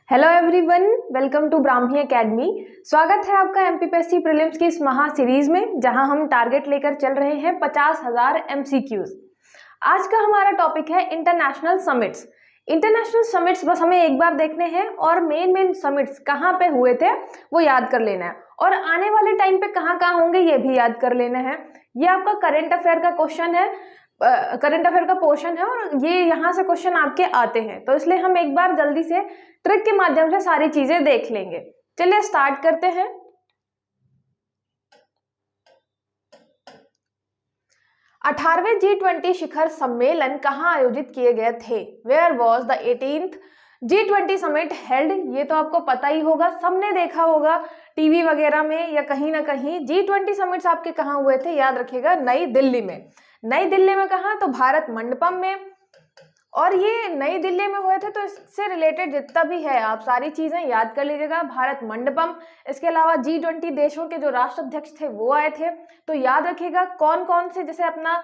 Hello everyone, welcome to Brahmi academy. स्वागत है आपका एमपीपीएससी प्रीलिम्स की इस महा सीरीज में, जहां हम टारगेट लेकर चल रहे हैं 50,000 एमसीक्यूज। आज का हमारा टॉपिक है इंटरनेशनल समिट्स। इंटरनेशनल समिट्स बस हमें एक बार देखने हैं और मेन समिट्स कहाँ पे हुए थे वो याद कर लेना है, और आने वाले टाइम पे कहाँ कहाँ होंगे ये भी याद कर लेना है। ये आपका करंट अफेयर का क्वेश्चन है, करंट अफेयर का पोर्शन है, और ये यहाँ से क्वेश्चन आपके आते हैं, तो इसलिए हम एक बार जल्दी से ट्रिक के माध्यम से सारी चीजें देख लेंगे। चलिए स्टार्ट करते हैं। 18वें G20 शिखर सम्मेलन कहाँ आयोजित किए गए थे? Where was the 18th G20 summit held? ये तो आपको पता ही होगा, सबने देखा होगा टीवी वगैरह में या कहीं ना कहीं। G20 समिट्स आपके कहाँ हुए थे? याद रखिएगा, नई दिल्ली में। नई दिल्ली में कहाँ? तो भारत मंडपम में। और ये नई दिल्ली में हुए थे, तो इससे रिलेटेड जितना भी है आप सारी चीजें याद कर लीजिएगा। भारत मंडपम, इसके अलावा G20 देशों के जो राष्ट्राध्यक्ष थे वो आए थे, तो याद रखिएगा कौन कौन से, जैसे अपना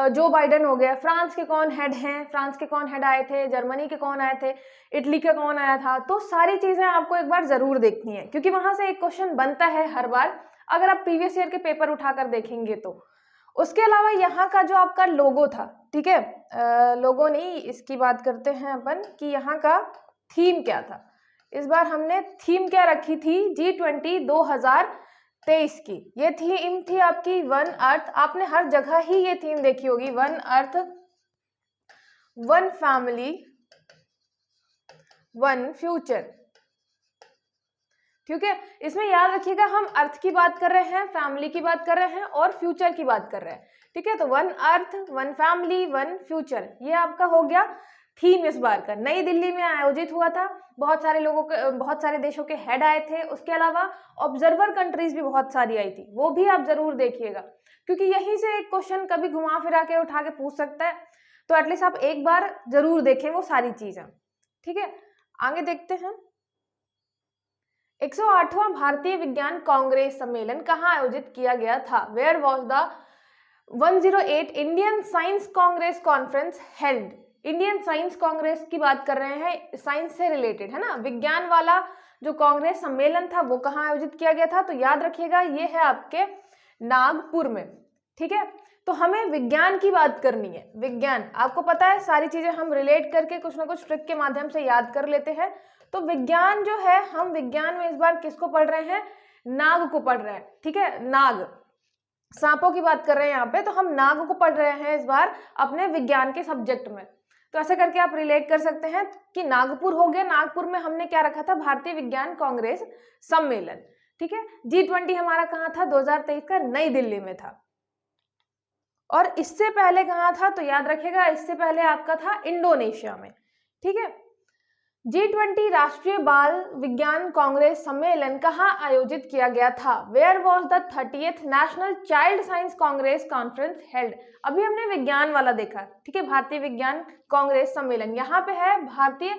जो बाइडेन हो गया, फ्रांस के कौन हेड हैं, फ्रांस के कौन हेड आए थे, जर्मनी के कौन आए थे, इटली का कौन आया था। तो सारी चीजें आपको एक बार जरूर देखनी है, क्योंकि वहां से एक क्वेश्चन बनता है हर बार, अगर आप प्रीवियस ईयर के पेपर उठाकर देखेंगे तो। उसके अलावा यहाँ का जो आपका लोगो था, ठीक है, लोगो नहीं, इसकी बात करते हैं अपन कि यहाँ का थीम क्या था। इस बार हमने थीम क्या रखी थी? G20 2023 की ये थीम थी आपकी वन अर्थ। आपने हर जगह ही ये थीम देखी होगी, one earth, one family, one future. ठीक है, इसमें याद रखिएगा हम अर्थ की बात कर रहे हैं, फैमिली की बात कर रहे हैं और फ्यूचर की बात कर रहे हैं। ठीक है, तो one earth, one family, one future, ये आपका हो गया थीम इस बार का। नई दिल्ली में आयोजित हुआ था, बहुत सारे लोगों के, बहुत सारे देशों के हेड आए थे। उसके अलावा ऑब्जर्वर कंट्रीज भी बहुत सारी आई थी, वो भी आप जरूर देखिएगा, क्योंकि यहीं से एक क्वेश्चन कभी घुमा फिरा के उठा के पूछ सकता है, तो एटलीस्ट आप एक बार जरूर देखें वो सारी चीजें। ठीक है, आगे देखते हैं। 108वां भारतीय विज्ञान कांग्रेस सम्मेलन कहाँ आयोजित किया गया था? Where was the 108 Indian science congress conference held? Indian science congress की बात कर रहे हैं, साइंस से रिलेटेड है ना, विज्ञान वाला जो कांग्रेस सम्मेलन था वो कहाँ आयोजित किया गया था? तो याद रखिएगा ये है आपके नागपुर में। ठीक है, तो हमें विज्ञान की बात करनी है। विज्ञान, आपको पता है सारी चीजें हम रिलेट करके कुछ ना कुछ ट्रिक के माध्यम से याद कर लेते हैं। तो विज्ञान जो है, हम विज्ञान में इस बार किसको पढ़ रहे हैं? नाग को पढ़ रहे हैं। ठीक है, नाग, सांपों की बात कर रहे हैं यहाँ पे, तो हम नाग को पढ़ रहे हैं इस बार अपने विज्ञान के सब्जेक्ट में। तो ऐसे करके आप रिलेट कर सकते हैं कि नागपुर हो गया, नागपुर में हमने क्या रखा था? भारतीय विज्ञान कांग्रेस सम्मेलन। ठीक है, G20 हमारा कहाँ था? 2023 का नई दिल्ली में था। और इससे पहले कहाँ था? तो याद रखिएगा इससे पहले आपका था इंडोनेशिया में। ठीक है, G20 राष्ट्रीय बाल विज्ञान कांग्रेस सम्मेलन कहाँ आयोजित किया गया था? Where was the 30th national child science congress conference held? अभी हमने विज्ञान वाला देखा, ठीक है, भारतीय विज्ञान कांग्रेस सम्मेलन। यहाँ पे है भारतीय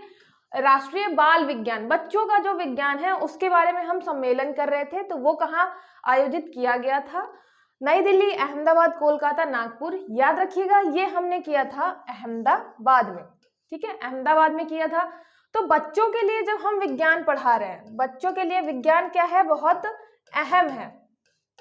राष्ट्रीय बाल विज्ञान, बच्चों का जो विज्ञान है उसके बारे में हम सम्मेलन कर रहे थे, तो वो कहाँ आयोजित किया गया था? नई दिल्ली, अहमदाबाद, कोलकाता, नागपुर। याद रखिएगा ये हमने किया था अहमदाबाद में। ठीक है, अहमदाबाद में किया था। तो बच्चों के लिए जब हम विज्ञान पढ़ा रहे हैं, बच्चों के लिए विज्ञान क्या है? बहुत अहम है।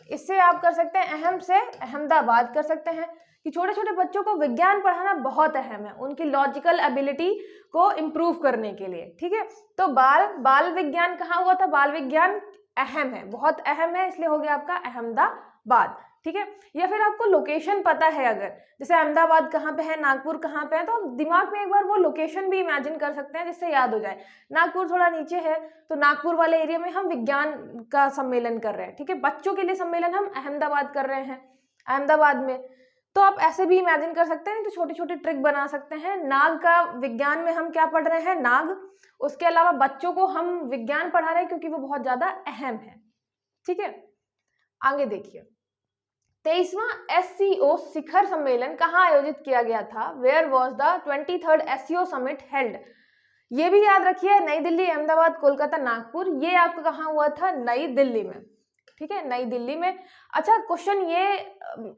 इससे आप कर सकते हैं अहम से अहमदाबाद कर सकते हैं, कि छोटे छोटे बच्चों को विज्ञान पढ़ाना बहुत अहम है, उनकी लॉजिकल एबिलिटी को इम्प्रूव करने के लिए। ठीक है, तो बाल विज्ञान कहाँ हुआ था? बाल विज्ञान अहम है, बहुत अहम है, इसलिए हो गया आपका अहमदाबाद। ठीक है, या फिर आपको लोकेशन पता है, अगर जैसे अहमदाबाद कहाँ पे है, नागपुर कहाँ पे है, तो आप दिमाग में एक बार वो लोकेशन भी इमेजिन कर सकते हैं जिससे याद हो जाए। नागपुर थोड़ा नीचे है, तो नागपुर वाले एरिया में हम विज्ञान का सम्मेलन कर रहे हैं। ठीक है, बच्चों के लिए सम्मेलन हम अहमदाबाद कर रहे हैं, अहमदाबाद में। तो आप ऐसे भी इमेजिन कर सकते हैं, तो छोटी छोटी ट्रिक बना सकते हैं। नाग का विज्ञान में हम क्या पढ़ रहे हैं? नाग। उसके अलावा बच्चों को हम विज्ञान पढ़ा रहे हैं क्योंकि वो बहुत ज्यादा अहम है। ठीक है, आगे देखिए। 23वां SCO शिखर सम्मेलन कहाँ आयोजित किया गया था? Where was the 23rd SCO summit held? ये भी याद रखिए, नई दिल्ली, अहमदाबाद, कोलकाता, नागपुर। ये आपका कहाँ हुआ था? नई दिल्ली में। ठीक है, नई दिल्ली में। अच्छा, क्वेश्चन ये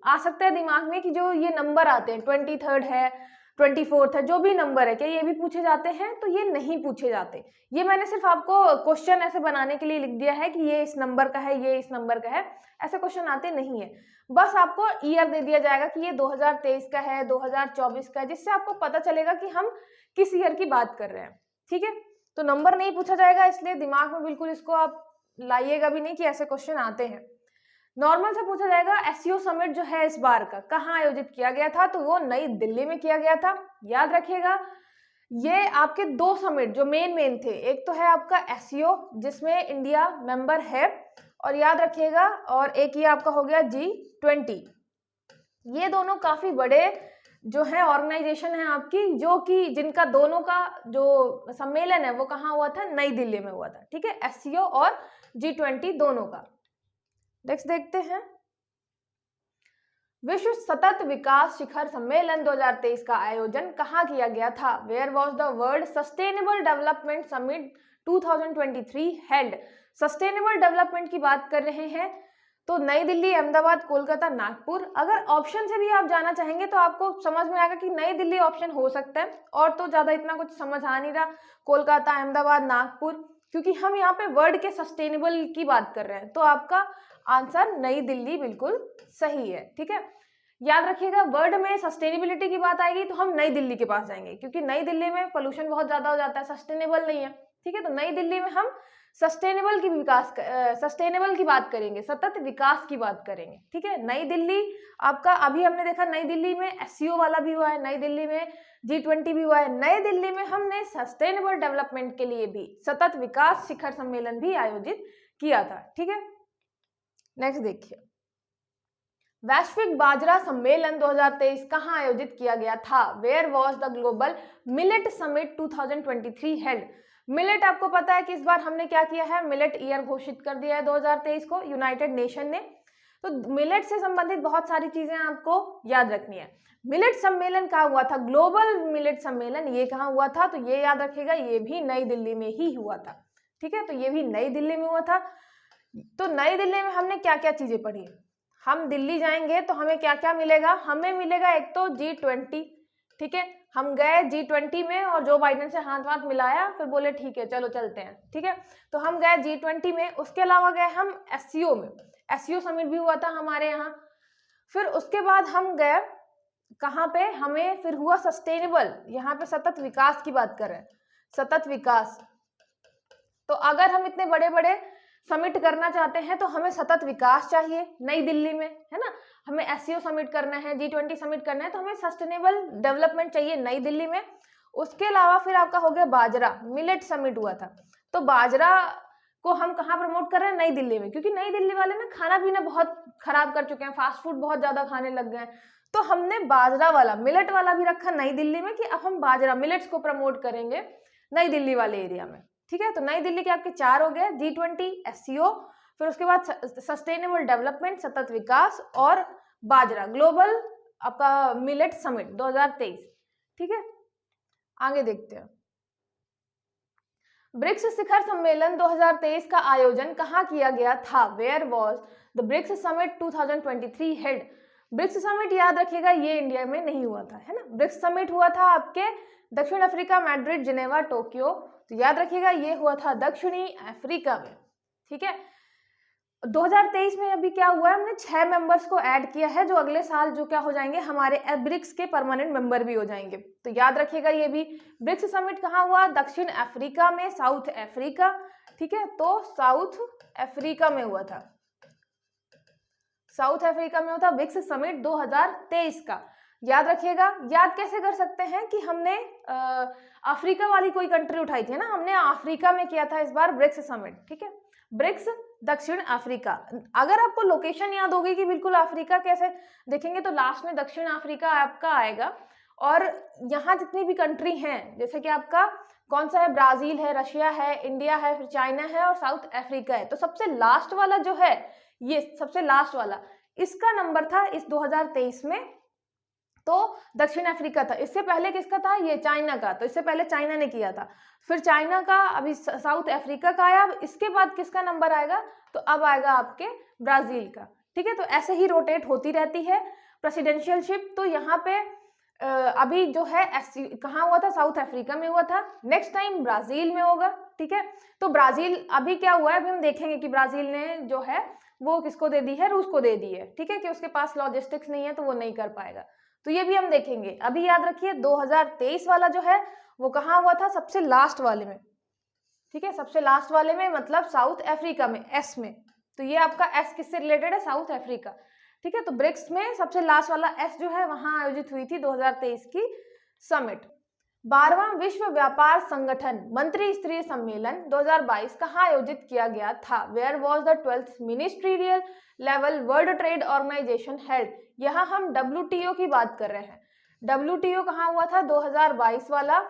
आ सकता है दिमाग में कि जो ये नंबर आते हैं 23rd है, 24 है, जो भी नंबर है, क्या ये भी पूछे जाते हैं? तो ये नहीं पूछे जाते। ये मैंने सिर्फ आपको क्वेश्चन ऐसे बनाने के लिए लिख दिया है कि ये इस नंबर का है, ये इस नंबर का है, ऐसे क्वेश्चन आते नहीं है। बस आपको ईयर दे दिया जाएगा कि ये 2023 का है, 2024 का है, जिससे आपको पता चलेगा कि हम किस ईयर की बात कर रहे हैं। ठीक है, तो नंबर नहीं पूछा जाएगा, इसलिए दिमाग में बिल्कुल इसको आप लाइएगा भी नहीं कि ऐसे क्वेश्चन आते हैं। नॉर्मल से पूछा जाएगा एससीओ समिट जो है इस बार का कहाँ आयोजित किया गया था? तो वो नई दिल्ली में किया गया था। याद रखिएगा, ये आपके दो समिट जो मेन थे, एक तो है आपका एससीओ जिसमें इंडिया मेंबर है, और याद रखिएगा, और एक ये आपका हो गया G20। ये दोनों काफी बड़े जो है ऑर्गेनाइजेशन है आपकी, जो कि जिनका दोनों का जो सम्मेलन है वो कहाँ हुआ था? नई दिल्ली में हुआ था। ठीक है, एससीओ और G20 दोनों का। नेक्स्ट देखते हैं, विश्व सतत विकास शिखर सम्मेलन 2023 का आयोजन कहाँ किया गया था? Where was the world sustainable development summit 2023 held? Sustainable development की बात कर रहे हैं तो नई दिल्ली, अहमदाबाद, कोलकाता, नागपुर। अगर ऑप्शन से भी आप जाना चाहेंगे तो आपको समझ में आएगा कि नई दिल्ली ऑप्शन हो सकता है, और तो ज्यादा इतना कुछ समझ आ नहीं रहा, कोलकाता, अहमदाबाद, नागपुर, क्योंकि हम यहाँ पे वर्ल्ड के सस्टेनेबल की बात कर रहे हैं, तो आपका आंसर नई दिल्ली बिल्कुल सही है। ठीक है, याद रखिएगा, वर्ल्ड में सस्टेनेबिलिटी की बात आएगी तो हम नई दिल्ली के पास जाएंगे, क्योंकि नई दिल्ली में पोल्यूशन बहुत ज्यादा हो जाता है, सस्टेनेबल नहीं है। ठीक है, तो नई दिल्ली में हम सस्टेनेबल की बात करेंगे, सतत विकास की बात करेंगे। ठीक है, नई दिल्ली आपका, अभी हमने देखा नई दिल्ली में एससीओ वाला भी हुआ है, नई दिल्ली में G20 भी हुआ है, नई दिल्ली में हमने सस्टेनेबल डेवलपमेंट के लिए भी सतत विकास शिखर सम्मेलन भी आयोजित किया था। ठीक है, नेक्स्ट देखिए, वैश्विक बाजरा सम्मेलन 2023 कहाँ आयोजित किया गया था? Where was the global millet summit 2023 held? Millet आपको पता है कि इस बार हमने क्या किया है, मिलेट ईयर घोषित कर दिया है 2023 को यूनाइटेड नेशन ने। तो मिलेट से संबंधित बहुत सारी चीजें आपको याद रखनी है। मिलेट सम्मेलन कहाँ हुआ था? ग्लोबल मिलेट सम्मेलन ये कहाँ हुआ था? तो ये याद रखिएगा, ये भी नई दिल्ली में ही हुआ था। ठीक है, तो ये भी नई दिल्ली में हुआ था। तो नई दिल्ली में हमने क्या क्या चीजें पढ़ी? हम दिल्ली जाएंगे तो हमें क्या क्या मिलेगा? हमें मिलेगा एक तो G20। ठीक है, हम गए G20 में और जो बाइडेन से हाथ मिलाया, फिर बोले ठीक है चलो चलते हैं। ठीक है, तो हम गए G20 में। उसके अलावा गए हम एससीओ में, एससीओ समिट भी हुआ था हमारे यहाँ। फिर उसके बाद हम गए कहाँ पे? हमें फिर हुआ सस्टेनेबल, यहाँ पे सतत विकास की बात कर रहे हैं, सतत विकास। तो अगर हम इतने बड़े बड़े समिट करना चाहते हैं तो हमें सतत विकास चाहिए नई दिल्ली में, है ना। हमें एससीओ समिट करना है, G20 समिट करना है, तो हमें सस्टेनेबल डेवलपमेंट चाहिए नई दिल्ली में। उसके अलावा फिर आपका हो गया बाजरा, मिलेट समिट हुआ था। तो बाजरा को हम कहाँ प्रमोट कर रहे हैं? नई दिल्ली में, क्योंकि नई दिल्ली वाले ना खाना पीना बहुत खराब कर चुके हैं, फास्ट फूड बहुत ज्यादा खाने लग गए हैं। तो हमने बाजरा वाला, मिलेट वाला भी रखा नई दिल्ली में कि अब हम बाजरा, मिलेट्स को प्रमोट करेंगे नई दिल्ली वाले एरिया में। ठीक है, तो नई दिल्ली के आपके 4 हो गए, G20, एससीओ, फिर उसके बाद सस्टेनेबल डेवलपमेंट, सतत विकास, और बाजरा, ग्लोबल आपका मिलेट समिट 2023। ठीक है, आगे देखते हैं, ब्रिक्स शिखर सम्मेलन 2023 का आयोजन कहाँ किया गया था? Where was the BRICS summit 2023 held? BRICS summit याद रखिएगा, ये इंडिया में नहीं हुआ था, है ना। ब्रिक्स समिट हुआ था आपके दक्षिण अफ्रीका, मैड्रिड, जिनेवा, टोक्यो। तो याद रखिएगा ये हुआ था दक्षिणी अफ्रीका में। ठीक है, 2023 में अभी क्या हुआ है, हमने 6 मेंबर्स को ऐड किया है, जो अगले साल जो क्या हो जाएंगे, हमारे ब्रिक्स के परमानेंट मेंबर भी हो जाएंगे। तो याद रखिएगा ये भी ब्रिक्स समिट कहाँ हुआ? दक्षिण अफ्रीका में, साउथ अफ्रीका। ठीक है, तो साउथ अफ्रीका में हुआ था, साउथ अफ्रीका में होता ब्रिक्स समिट 2023 का। याद रखिएगा, याद कैसे कर सकते हैं कि हमने अफ्रीका वाली कोई कंट्री उठाई थी ना, हमने अफ्रीका में किया था इस बार ब्रिक्स समिट। ठीक है, ब्रिक्स दक्षिण अफ्रीका। अगर आपको लोकेशन याद होगी कि बिल्कुल अफ्रीका कैसे देखेंगे, तो लास्ट में दक्षिण अफ्रीका आपका आएगा, और यहाँ जितनी भी कंट्री हैं, जैसे कि आपका कौन सा है, ब्राजील है, रशिया है, इंडिया है, फिर चाइना है, और साउथ अफ्रीका है। तो सबसे लास्ट वाला जो है, ये सबसे लास्ट वाला, इसका नंबर था इस 2023 में, तो दक्षिण अफ्रीका था। इससे पहले किसका था? ये चाइना का, तो इससे पहले चाइना ने किया था, फिर चाइना का, अभी साउथ अफ्रीका का आया। अब इसके बाद किसका नंबर आएगा? तो अब आएगा आपके ब्राजील का। ठीक है, तो ऐसे ही रोटेट होती रहती है प्रेसिडेंशियलशिप। तो यहाँ पे अभी जो है कहाँ हुआ था, साउथ अफ्रीका में हुआ था, नेक्स्ट टाइम ब्राजील में होगा। ठीक है, तो ब्राजील अभी क्या हुआ है, अभी हम देखेंगे कि ब्राजील ने जो है वो किसको दे दी है, रूस को दे दी है। ठीक है, कि उसके पास लॉजिस्टिक्स नहीं है तो वो नहीं कर पाएगा, तो ये भी हम देखेंगे। अभी याद रखिए 2023 वाला जो है वो कहाँ हुआ था, सबसे लास्ट वाले में। ठीक है, सबसे लास्ट वाले में मतलब साउथ अफ्रीका में, एस में। तो ये आपका एस किससे रिलेटेड है, साउथ अफ्रीका। ठीक है, तो ब्रिक्स में सबसे लास्ट वाला एस जो है वहां आयोजित हुई थी 2023 की समिट। 12वां विश्व व्यापार संगठन मंत्री स्तरीय सम्मेलन 2022 कहाँ आयोजित किया गया था? Where was the 12th ministerial level world trade organisation held? यहाँ हम WTO की बात कर रहे हैं। WTO कहाँ हुआ था? 2022 वाला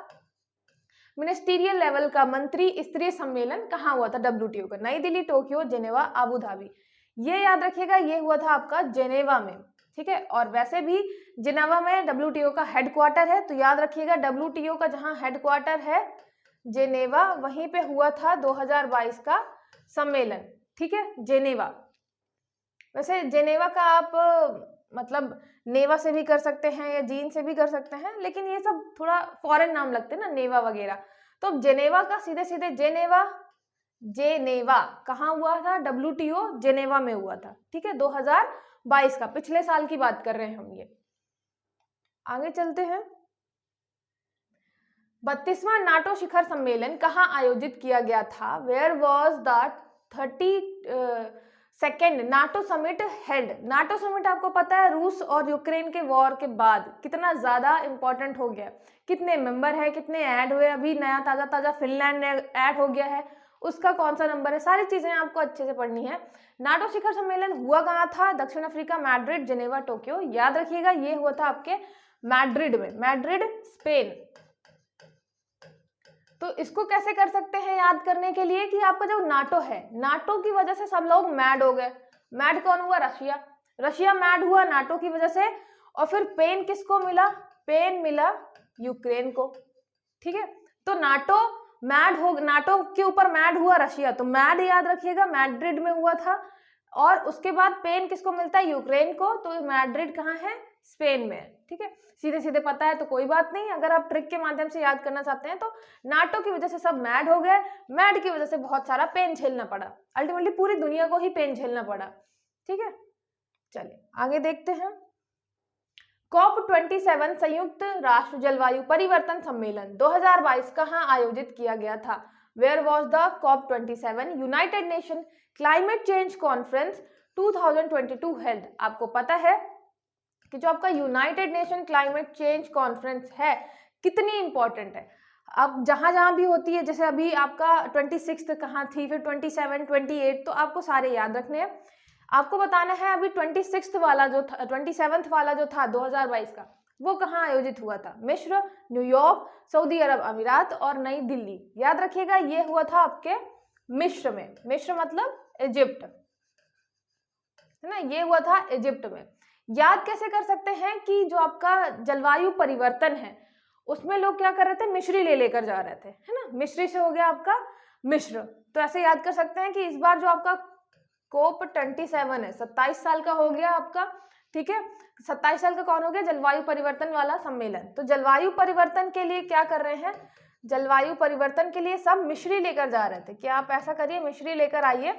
मिनिस्टीरियल लेवल का मंत्री स्तरीय सम्मेलन कहाँ हुआ था WTO का? नई Delhi, Tokyo, Geneva, Abu Dhabi. ये याद रखिएगा, ये हुआ था आपका जेनेवा में। ठीक है, और वैसे भी जेनेवा में WTO का हेडक्वार्टर है, तो याद रखिएगा WTO का जहां हेडक्वार्टर है जेनेवा, वहीं पे हुआ था 2022 का सम्मेलन। ठीक है, जेनेवा। वैसे जेनेवा का आप मतलब नेवा से भी कर सकते हैं या जीन से भी कर सकते हैं, लेकिन ये सब थोड़ा फॉरेन नाम लगते हैं ना, नेवा वगैरह। तो जेनेवा का सीधे सीधे जेनेवा कहाँ हुआ था? WTO जेनेवा में हुआ था। ठीक है, 2022 का, पिछले साल की बात कर रहे हैं हम। ये आगे चलते हैं। 32वां नाटो शिखर सम्मेलन कहाँ आयोजित किया गया था? Where was the 32nd NATO summit held? NATO summit आपको पता है रूस और यूक्रेन के वॉर के बाद कितना ज्यादा इंपॉर्टेंट हो गया, कितने मेंबर है, कितने ऐड हुए, अभी नया ताजा फिनलैंड ऐड हो गया है, उसका कौन सा नंबर है, सारी चीजें आपको अच्छे से पढ़नी है। नाटो शिखर सम्मेलन हुआ कहाँ था? दक्षिण अफ्रीका, मैड्रिड, जेनेवा, टोक्यो। याद रखिएगा ये हुआ था आपके मैड्रिड में, मैड्रिड स्पेन। तो इसको कैसे कर सकते हैं याद करने के लिए कि आपका जो नाटो है, नाटो की वजह से सब लोग मैड हो गए। मैड कौन हुआ? रशिया मैड हुआ नाटो की वजह से। और फिर पेन किसको मिला? पेन मिला यूक्रेन को। ठीक है, तो नाटो के ऊपर मैड हुआ रशिया, तो मैड याद रखिएगा मैड्रिड में हुआ था। और उसके बाद पेन किसको मिलता है? यूक्रेन को। तो मैड्रिड कहाँ है? स्पेन में। ठीक है, सीधे सीधे पता है तो कोई बात नहीं, अगर आप ट्रिक के माध्यम से याद करना चाहते हैं तो नाटो की वजह से सब मैड हो गए, मैड की वजह से बहुत सारा पेन झेलना पड़ा, अल्टीमेटली पूरी दुनिया को ही पेन झेलना पड़ा। ठीक है, चलिए आगे देखते हैं। COP27 संयुक्त राष्ट्र जलवायु परिवर्तन सम्मेलन 2022 कहाँ आयोजित किया गया था? Where was the COP27 united nation climate change conference 2022 held? आपको पता है कि जो आपका united nation climate change conference है कितनी इंपॉर्टेंट है। अब जहां भी होती है, जैसे अभी आपका 26 कहाँ थी, फिर 27, 28, तो आपको सारे याद रखने हैं। आपको बताना है अभी 27 वाला जो था, 27 वाला जो था 2022 का, वो कहाँ आयोजित हुआ था? मिस्र, न्यूयॉर्क, सऊदी अरब अमीरात और नई दिल्ली। याद रखिएगा ये हुआ था आपके मिस्र में। मिस्र मतलब इजिप्ट, है ना, ये हुआ था इजिप्ट में। याद कैसे कर सकते हैं कि जो आपका जलवायु परिवर्तन है उसमें लोग क्या कर रहे थे? मिस्री लेकर जा रहे थे, है ना, मिस्री से हो गया आपका मिस्र। तो ऐसे याद कर सकते हैं कि इस बार जो आपका COP27 है 27 साल का हो गया आपका। ठीक है, 27 साल का कौन हो गया? जलवायु परिवर्तन वाला सम्मेलन। तो जलवायु परिवर्तन के लिए क्या कर रहे हैं? जलवायु परिवर्तन के लिए सब मिस्री लेकर जा रहे थे कि आप ऐसा करिए, मिस्री लेकर आइए,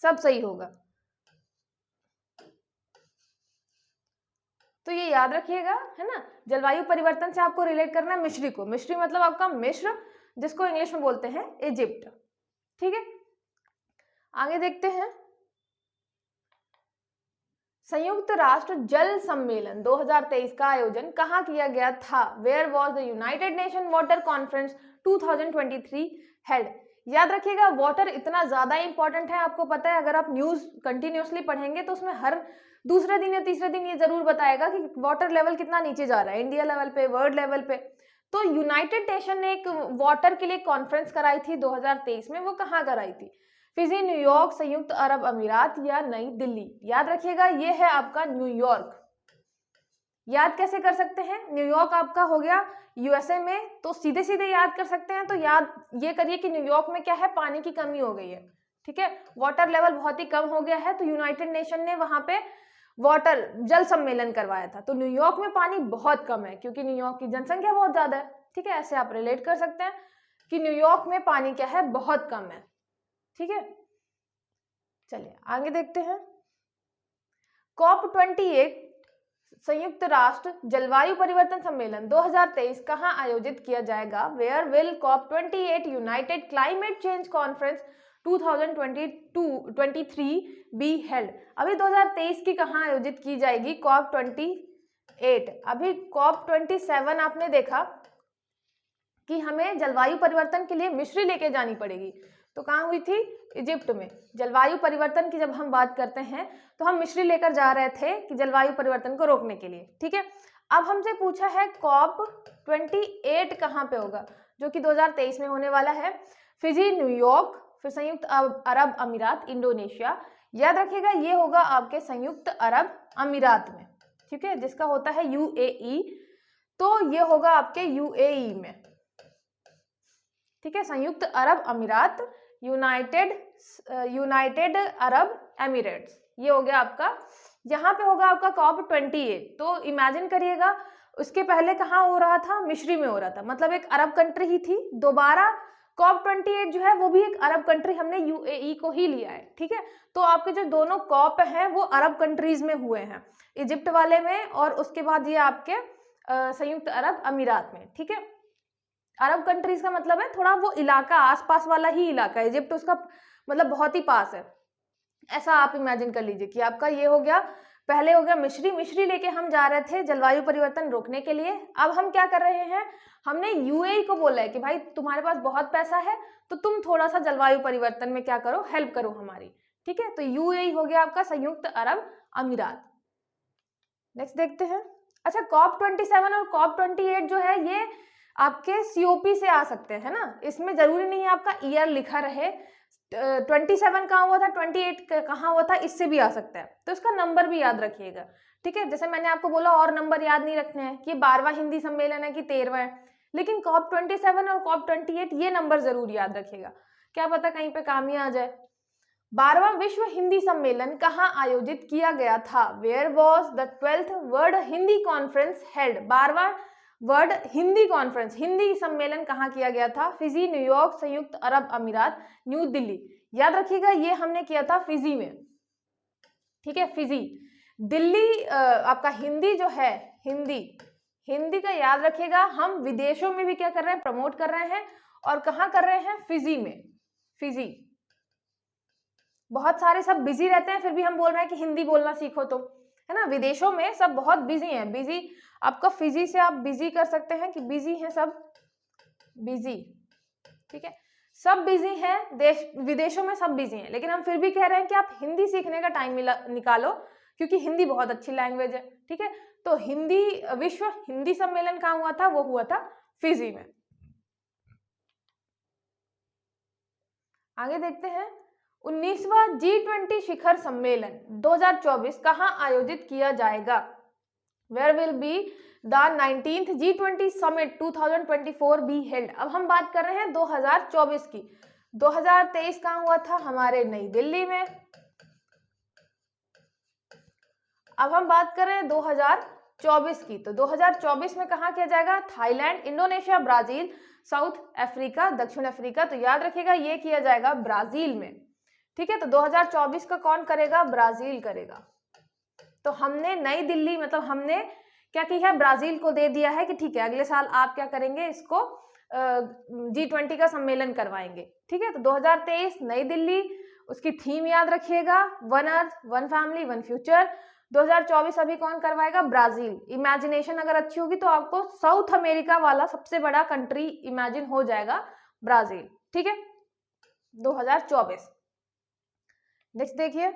सब सही होगा। तो ये याद रखिएगा, है ना, जलवायु परिवर्तन से आपको रिलेट करना है मिस्री को। मिस्री मतलब आपका मिस्र, जिसको इंग्लिश में बोलते हैं इजिप्ट। ठीक है, आगे देखते हैं। संयुक्त राष्ट्र जल सम्मेलन 2023 का आयोजन कहाँ किया गया था? Where was the united nation water conference 2023 held? याद रखिएगा वाटर इतना ज्यादा इंपॉर्टेंट है, आपको पता है, अगर आप न्यूज कंटिन्यूसली पढ़ेंगे तो उसमें हर दूसरे दिन या तीसरे दिन ये जरूर बताएगा कि वाटर लेवल कितना नीचे जा रहा है, इंडिया लेवल पे, वर्ल्ड लेवल पे। तो यूनाइटेड नेशन ने एक वाटर के लिए कॉन्फ्रेंस कराई थी 2023 में, वो कहाँ कराई थी? फिजी, न्यूयॉर्क, संयुक्त अरब अमीरात या नई दिल्ली? याद रखिएगा ये है आपका न्यूयॉर्क। याद कैसे कर सकते हैं? न्यूयॉर्क आपका हो गया USA में, तो सीधे सीधे याद कर सकते हैं। तो याद ये करिए कि न्यूयॉर्क में क्या है? पानी की कमी हो गई है। ठीक है, वाटर लेवल बहुत ही कम हो गया है, तो यूनाइटेड नेशन ने वहां पे वाटर जल सम्मेलन करवाया था। तो न्यूयॉर्क में पानी बहुत कम है क्योंकि न्यूयॉर्क की जनसंख्या बहुत ज्यादा है। ठीक है, ऐसे आप रिलेट कर सकते हैं कि न्यूयॉर्क में पानी क्या है, बहुत कम है। ठीक है, चलिए आगे देखते हैं। COP28 संयुक्त राष्ट्र जलवायु परिवर्तन सम्मेलन 2023 कहां आयोजित किया जाएगा? Where will COP28 united climate change conference 2023 be held? अभी 2023 की कहां आयोजित की जाएगी? COP28। अभी COP27 आपने देखा कि हमें जलवायु परिवर्तन के लिए मिस्री लेके जानी पड़ेगी, तो कहाँ हुई थी? इजिप्ट में। जलवायु परिवर्तन की जब हम बात करते हैं तो हम मिस्री लेकर जा रहे थे कि जलवायु परिवर्तन को रोकने के लिए। ठीक है, अब हमसे पूछा है COP28 कहाँ पे होगा, जो कि 2023 में होने वाला है। फिजी, न्यूयॉर्क, फिर संयुक्त अरब अमीरात, इंडोनेशिया। याद रखिएगा ये होगा आपके संयुक्त अरब अमीरात में। ठीक है, जिसका होता है UAE, तो ये होगा आपके UAE में। ठीक है, संयुक्त अरब अमीरात, यूनाइटेड अरब एमिरेट्स, ये हो गया आपका, यहाँ पे होगा आपका COP28। तो इमेजिन करिएगा उसके पहले कहाँ हो रहा था? मिस्री में हो रहा था, मतलब एक अरब कंट्री ही थी। दोबारा COP28 जो है वो भी एक अरब कंट्री, हमने UAE को ही लिया है। ठीक है, तो आपके जो दोनों COP हैं वो अरब कंट्रीज में हुए हैं, इजिप्ट वाले में और उसके बाद ये आपके संयुक्त अरब अमीरात में। ठीक है, अरब कंट्रीज का मतलब है थोड़ा वो इलाका, आसपास वाला ही इलाका, इजिप्ट उसका मतलब बहुत ही पास है, ऐसा आप इमेजिन कर लीजिए कि आपका ये हो गया। पहले हो गया मिस्री लेके हम जा रहे थे जलवायु परिवर्तन रोकने के लिए। अब हम क्या कर रहे हैं? हमने UAE को बोला है कि भाई तुम्हारे पास बहुत पैसा है तो तुम थोड़ा सा जलवायु परिवर्तन में क्या करो, हेल्प करो हमारी। ठीक है, तो UAE हो गया आपका संयुक्त अरब अमीरात। नेक्स्ट देखते हैं। अच्छा, COP27 और COP28 जो है ये आपके COP से आ सकते हैं ना, इसमें जरूरी नहीं है आपका ईयर लिखा रहे। 27 कहाँ हुआ था, 28 कहाँ हुआ था, इससे भी आ सकता है, तो इसका नंबर भी याद रखिएगा। ठीक है, जैसे मैंने आपको बोला और नंबर याद नहीं रखने हैं कि 12वां हिंदी सम्मेलन है कि 13वां है, लेकिन COP27 और COP28 ये नंबर जरूर याद रखिएगा, क्या पता कहीं पे काम ही आ जाए। 12वां विश्व हिंदी सम्मेलन कहाँ आयोजित किया गया था? Where was the 12th world Hindi conference held? 12वां वर्ल्ड हिंदी कॉन्फ्रेंस, हिंदी सम्मेलन कहाँ किया गया था? फिजी, न्यूयॉर्क, संयुक्त अरब अमीरात, न्यू दिल्ली। याद रखिएगा ये हमने किया था फिजी में। ठीक है, फिजी। दिल्ली आपका हिंदी जो है, हिंदी का याद रखिएगा, हम विदेशों में भी क्या कर रहे हैं? प्रमोट कर रहे हैं। और कहाँ कर रहे हैं? फिजी में। फिजी, बहुत सारे सब बिजी रहते हैं फिर भी हम बोल रहे हैं कि हिंदी बोलना सीखो, तो है ना, विदेशों में सब बहुत बिजी हैं। बिजी आपका फिजी से आप बिजी कर सकते हैं कि बिजी हैं सब, बिजी। ठीक है, सब बिजी हैं, विदेशों में सब बिजी हैं, लेकिन हम फिर भी कह रहे हैं कि आप हिंदी सीखने का टाइम निकालो क्योंकि हिंदी बहुत अच्छी लैंग्वेज है। ठीक है, तो विश्व हिंदी सम्मेलन कहाँ हुआ था? वो हुआ था फिजी में। आगे देखते हैं। 19वां G20 शिखर सम्मेलन 2024 कहां आयोजित किया जाएगा? Where will be the 19th G20 Summit 2024 be held? अब हम बात कर रहे हैं 2024 की। 2023 कहां हुआ था? हमारे नई दिल्ली में। अब हम बात कर रहे हैं 2024 की, तो 2024 में कहां किया जाएगा? Thailand, Indonesia, Brazil, south Africa, दक्षिण अफ्रीका। तो याद रखिएगा ये किया जाएगा ब्राजील में। ठीक है, तो 2024 का कौन करेगा? ब्राजील करेगा। तो हमने नई दिल्ली, मतलब हमने क्या किया है? ब्राजील को दे दिया है कि ठीक है अगले साल आप क्या करेंगे? इसको G20 का सम्मेलन करवाएंगे। ठीक है, तो 2023 नई दिल्ली, उसकी थीम याद रखिएगा, one earth, one family, one future. 2024 अभी कौन करवाएगा? ब्राजील। इमेजिनेशन अगर अच्छी होगी तो आपको साउथ अमेरिका वाला सबसे बड़ा कंट्री इमेजिन हो जाएगा, ब्राजील। ठीक है, 2024। नेक्स्ट देखिए,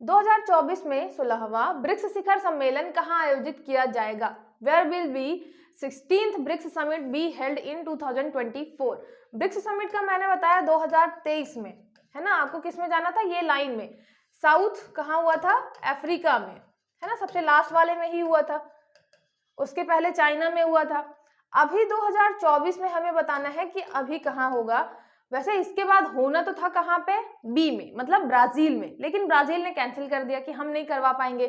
2024 में 16वां ब्रिक्स शिखर सम्मेलन कहां आयोजित किया जाएगा? Where will be 16th BRICS summit be held in 2024? BRICS summit का मैंने बताया 2023 में, है ना। आपको किस में जाना था? ये लाइन में। साउथ कहाँ हुआ था? अफ्रीका में, है ना, सबसे लास्ट वाले में ही हुआ था। उसके पहले चाइना में हुआ था। अभी 2024 में हमें बताना है कि अभी कहाँ होगा। वैसे इसके बाद होना तो था कहाँ पे, बी में, मतलब ब्राजील में, लेकिन ब्राजील ने कैंसिल कर दिया कि हम नहीं करवा पाएंगे,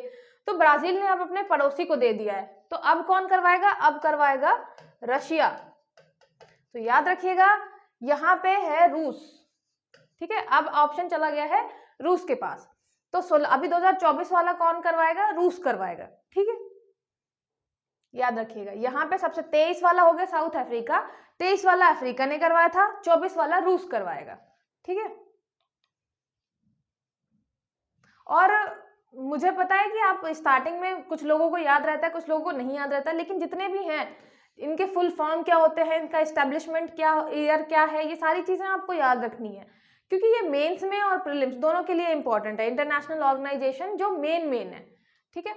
तो ब्राजील ने अब अपने पड़ोसी को दे दिया है। तो अब कौन करवाएगा, अब करवाएगा रशिया। तो याद रखिएगा यहाँ पे है रूस, ठीक है, अब ऑप्शन चला गया है रूस के पास। तो अभी 2024 वाला कौन करवाएगा, रूस करवाएगा, ठीक है, याद रखिएगा। यहाँ पे सबसे 23 वाला हो गया साउथ अफ्रीका, 23 वाला अफ्रीका ने करवाया था, 24 वाला रूस करवाएगा, ठीक है। और मुझे पता है कि आप स्टार्टिंग में कुछ लोगों को याद रहता है, कुछ लोगों को नहीं याद रहता, लेकिन जितने भी हैं इनके फुल फॉर्म क्या होते हैं, इनका एस्टेब्लिशमेंट क्या, ईयर क्या है, ये सारी चीजें आपको याद रखनी है, क्योंकि ये मेंस में और प्रीलिम्स दोनों के लिए इंपॉर्टेंट है। इंटरनेशनल ऑर्गेनाइजेशन जो मेन है, ठीक है।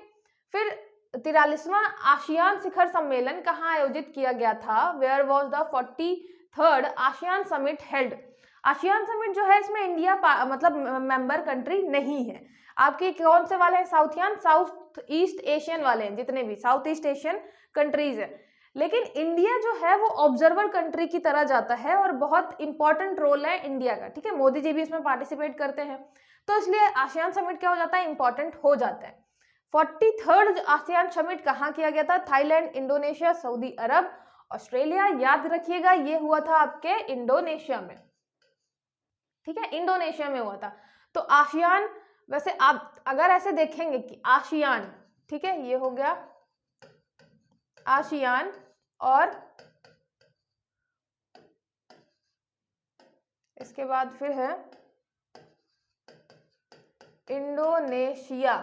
फिर 43वां आसियान शिखर सम्मेलन कहाँ आयोजित किया गया था, where was the 43rd ASEAN summit held. ASEAN summit जो है इसमें इंडिया मतलब मेंबर कंट्री नहीं है। आपके कौन से वाले हैं, साउथ ईस्ट एशियन वाले हैं, जितने भी साउथ ईस्ट एशियन कंट्रीज है, लेकिन इंडिया जो है वो ऑब्जर्वर कंट्री की तरह जाता है और बहुत इंपॉर्टेंट रोल है इंडिया का, ठीक है। मोदी जी भी इसमें पार्टिसिपेट करते हैं, तो इसलिए आसियान समिट क्या हो जाता है, इंपॉर्टेंट हो जाता है। 43rd आसियान समिट कहाँ किया गया था, थाईलैंड, इंडोनेशिया, सऊदी अरब, ऑस्ट्रेलिया। याद रखिएगा ये हुआ था आपके इंडोनेशिया में, ठीक है, इंडोनेशिया में हुआ था। तो आसियान, वैसे आप अगर ऐसे देखेंगे कि आसियान, ठीक है, ये हो गया आसियान, और इसके बाद फिर है इंडोनेशिया।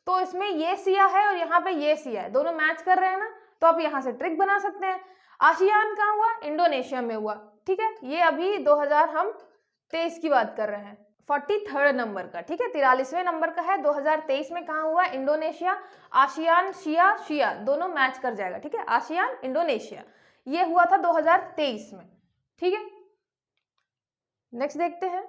तो इसमें ये सिया है और यहाँ पे ये सिया है, दोनों मैच कर रहे हैं ना, तो आप यहाँ से ट्रिक बना सकते हैं। आसियान कहाँ हुआ, इंडोनेशिया में हुआ, ठीक है। ये अभी 2023 की बात कर रहे हैं, 43rd नंबर का, ठीक है, 43वें नंबर का है, 2023 में कहाँ हुआ, इंडोनेशिया। आसियान, शिया दोनों मैच कर जाएगा, ठीक है, आसियान इंडोनेशिया, ये हुआ था 2023 में, ठीक है। नेक्स्ट देखते हैं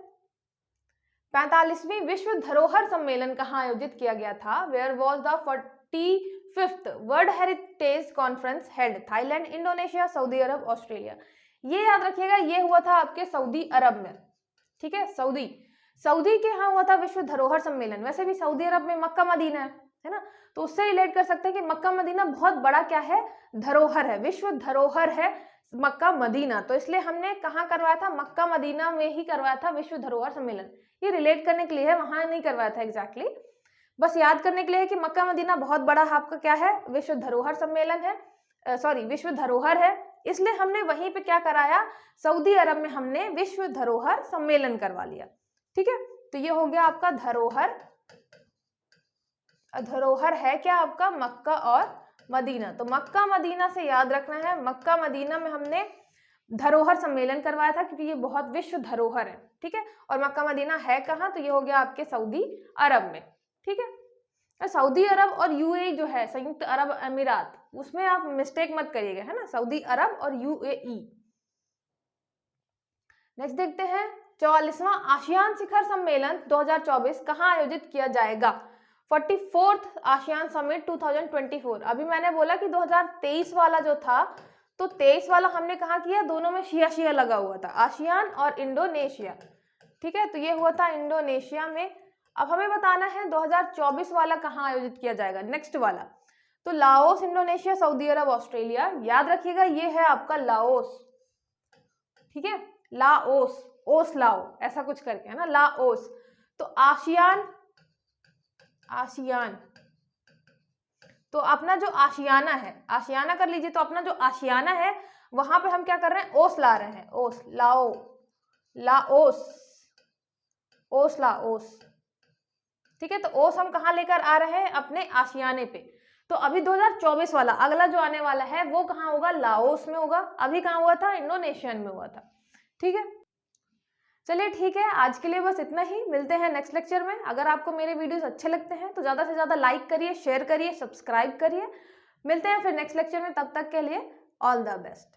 45वीं विश्व धरोहर सम्मेलन कहाँ आयोजित किया गया था, where was the 45th world heritage conference held, Thailand, Indonesia, सऊदी अरब, ऑस्ट्रेलिया। ये याद रखिएगा ये हुआ था आपके सऊदी अरब में, ठीक है, सऊदी के यहाँ हुआ था विश्व धरोहर सम्मेलन। वैसे भी सऊदी अरब में मक्का मदीना है ना, तो उससे रिलेट कर सकते हैं कि मक्का मदीना बहुत बड़ा क्या है, धरोहर है, विश्व धरोहर है मक्का मदीना, तो इसलिए हमने कहाँ करवाया था, मक्का मदीना में ही करवाया था विश्व धरोहर सम्मेलन। ये रिलेट करने के लिए है, वहां नहीं करवाया था एग्जैक्टली, बस याद करने के लिए कि मक्का मदीना बहुत बड़ा आपका क्या है, विश्व धरोहर सम्मेलन है, सॉरी विश्व धरोहर है, इसलिए हमने वहीं पे क्या कराया, सऊदी अरब में हमने विश्व धरोहर सम्मेलन करवा लिया, ठीक है। तो ये हो गया आपका धरोहर, धरोहर है क्या आपका, मक्का और मदीना। तो मक्का मदीना से याद रखना है, मक्का मदीना में हमने धरोहर सम्मेलन करवाया था क्योंकि ये बहुत विश्व धरोहर है, ठीक है। और मक्का मदीना है कहाँ, तो ये हो गया आपके सऊदी अरब में, ठीक है। सऊदी अरब और यूएई जो है संयुक्त अरब अमीरात, उसमें आप मिस्टेक मत करिएगा, है ना, सऊदी अरब और यूएई। नेक्स्ट देखते हैं 44वां आसियान शिखर सम्मेलन 2024 कहाँ आयोजित किया जाएगा, 44th आसियान समिट 2024। अभी मैंने बोला कि 2023 वाला जो था, तो 23 वाला हमने कहाँ किया, दोनों में शिया लगा हुआ था, आसियान और इंडोनेशिया, ठीक है। तो ये हुआ था इंडोनेशिया में। अब हमें बताना है 2024 वाला कहाँ आयोजित किया जाएगा, नेक्स्ट वाला, तो लाओस, इंडोनेशिया, सऊदी अरब, ऑस्ट्रेलिया। याद रखिएगा ये है आपका लाओस, ठीक है, लाओस, ओस लाओ ऐसा कुछ करके है ना, लाओस। तो आसियान, तो अपना जो आशियाना है, आशियाना कर लीजिए, तो अपना जो आशियाना है वहां पे हम क्या कर रहे हैं, ओस ला रहे हैं, ओस, लाओ, लाओस, ओस, लाओस, ठीक है। तो ओस हम कहाँ लेकर आ रहे हैं, अपने आशियाने पे। तो अभी 2024 वाला अगला जो आने वाला है वो कहाँ होगा, लाओस में होगा, अभी कहाँ हुआ था, इंडोनेशियन में हुआ था, ठीक है। चलिए ठीक है, आज के लिए बस इतना ही, मिलते हैं नेक्स्ट लेक्चर में। अगर आपको मेरे वीडियोस अच्छे लगते हैं तो ज़्यादा से ज़्यादा लाइक करिए, शेयर करिए, सब्सक्राइब करिए। मिलते हैं फिर नेक्स्ट लेक्चर में, तब तक के लिए ऑल द बेस्ट।